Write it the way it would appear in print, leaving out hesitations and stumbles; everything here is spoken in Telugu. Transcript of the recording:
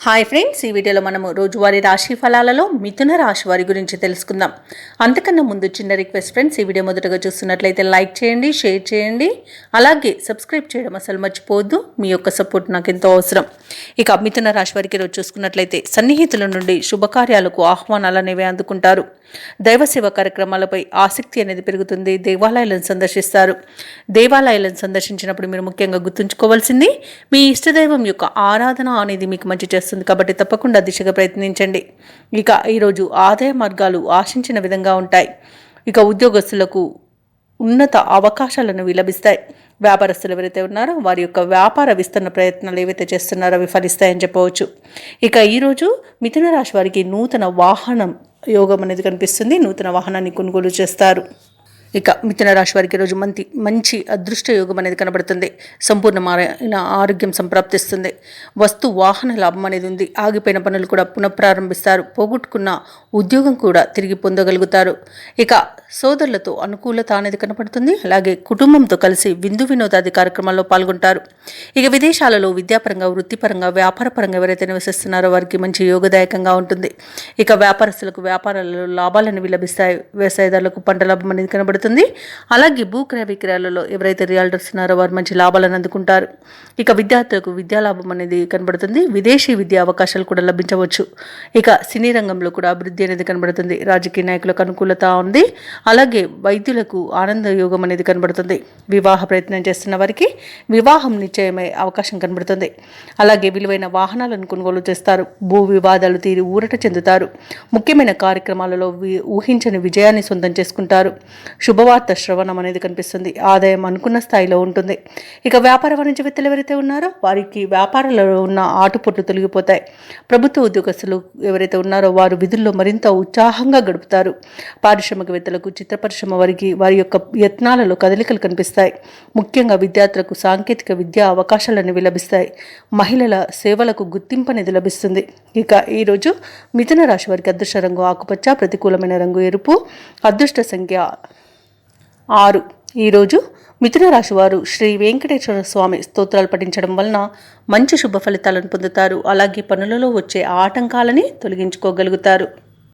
హాయ్ ఫ్రెండ్స్, ఈ వీడియోలో మనము రోజువారీ రాశి ఫలాలలో మిథున రాశి వారి గురించి తెలుసుకుందాం. అంతకన్నా ముందు చిన్న రిక్వెస్ట్ ఫ్రెండ్స్, ఈ వీడియో మొదటగా చూస్తున్నట్లయితే లైక్ చేయండి, షేర్ చేయండి, అలాగే సబ్స్క్రైబ్ చేయడం అసలు మర్చిపోవద్దు. మీ యొక్క సపోర్ట్ నాకు ఎంతో అవసరం. ఇక మిథున రాశి వారికి రోజు చూసుకున్నట్లయితే సన్నిహితుల నుండి శుభకార్యాలకు ఆహ్వానాలు అనేవి అందుకుంటారు. దైవ సేవ కార్యక్రమాలపై ఆసక్తి అనేది పెరుగుతుంది. దేవాలయాలను సందర్శిస్తారు. దేవాలయాలను సందర్శించినప్పుడు మీరు ముఖ్యంగా గుర్తుంచుకోవాల్సింది, మీ ఇష్టదైవం యొక్క ఆరాధన అనేది మీకు మంచి చేస్తుంది కాబట్టి తప్పకుండా దిశగా ప్రయత్నించండి. ఇక ఈరోజు ఆదాయ మార్గాలు ఆశించిన విధంగా ఉంటాయి. ఇక ఉద్యోగస్తులకు ఉన్నత అవకాశాలను లభిస్తాయి. వ్యాపారస్తులు ఎవరైతే ఉన్నారో వారి యొక్క వ్యాపార విస్తరణ ప్రయత్నాలు ఏవైతే చేస్తున్నారో అవి ఫలిస్తాయని చెప్పవచ్చు. ఇక ఈరోజు మిథున రాశి వారికి నూతన వాహనం యోగం అనేది కనిపిస్తుంది. నూతన వాహనాన్ని కొనుగోలు చేస్తారు. ఇక మిథున రాశి వారికి రోజు మంచి అదృష్ట యోగం అనేది కనబడుతుంది. సంపూర్ణమైన ఆరోగ్యం సంప్రాప్తిస్తుంది. వస్తు వాహన లాభం అనేది ఉంది. ఆగిపోయిన పనులు కూడా పునఃప్రారంభిస్తారు. పోగొట్టుకున్న ఉద్యోగం కూడా తిరిగి పొందగలుగుతారు. ఇక సోదరులతో అనుకూలత అనేది కనపడుతుంది. అలాగే కుటుంబంతో కలిసి విందు వినోదాది కార్యక్రమాల్లో పాల్గొంటారు. ఇక విదేశాలలో విద్యాపరంగా, వృత్తిపరంగా, వ్యాపారపరంగా ఎవరైతే నివసిస్తున్నారో వారికి మంచి యోగదాయకంగా ఉంటుంది. ఇక వ్యాపారస్తులకు వ్యాపారాలలో లాభాలను లభిస్తాయి. వ్యవసాయదారులకు పంట లాభం అనేది కనబడుతుంది. అలాగే భూక్రయ విక్రయాలలో ఎవరైతే రియల్టర్స్ ఉన్నారో వారు మంచి లాభాలను అందుకుంటారు. ఇక విద్యార్థులకు విద్యాలాభం అనేది కనబడుతుంది. విదేశీ విద్యా అవకాశాలు కూడా లభించవచ్చు. ఇక సినీ రంగంలో కూడా అభివృద్ధి అనేది కనబడుతుంది. రాజకీయ నాయకులకు అనుకూలత ఉంది. అలాగే వైద్యులకు ఆనంద యోగం అనేది కనబడుతుంది. వివాహ ప్రయత్నం చేస్తున్న వారికి వివాహం నిశ్చయమై అవకాశం కనబడుతుంది. అలాగే విలువైన వాహనాలను కొనుగోలు చేస్తారు. భూ వివాదాలు తీరి ఊరట చెందుతారు. ముఖ్యమైన కార్యక్రమాలలో ఊహించని విజయాన్ని సొంతం చేసుకుంటారు. శుభవార్త శ్రవణం అనేది కనిపిస్తుంది. ఆదాయం అనుకున్న స్థాయిలో ఉంటుంది. ఇక వ్యాపార వాణిజ్యవేత్తలు ఎవరైతే ఉన్నారో వారికి వ్యాపారాలలో ఉన్న ఆటుపోట్లు తొలగిపోతాయి. ప్రభుత్వ ఉద్యోగస్తులు ఎవరైతే ఉన్నారో వారు విధుల్లో మరింత ఉత్సాహంగా గడుపుతారు. పారిశ్రామికవేత్తలకు, చిత్ర పరిశ్రమ వారికి వారి యొక్క యత్నాలలో కదలికలు కనిపిస్తాయి. ముఖ్యంగా విద్యార్థులకు సాంకేతిక విద్యా అవకాశాలను లభిస్తాయి. మహిళల సేవలకు గుర్తింపు అనేది లభిస్తుంది. ఇక ఈరోజు మిథున రాశి వారికి అదృష్ట రంగు ఆకుపచ్చ, ప్రతికూలమైన రంగు ఎరుపు, అదృష్ట సంఖ్య 6. ఈరోజు మిథున రాశి వారు శ్రీ వెంకటేశ్వర స్వామి స్తోత్రాలు పఠించడం వలన మంచి శుభ ఫలితాలను పొందుతారు. అలాగే పనులలో వచ్చే ఆటంకాలని తొలగించుకోగలుగుతారు.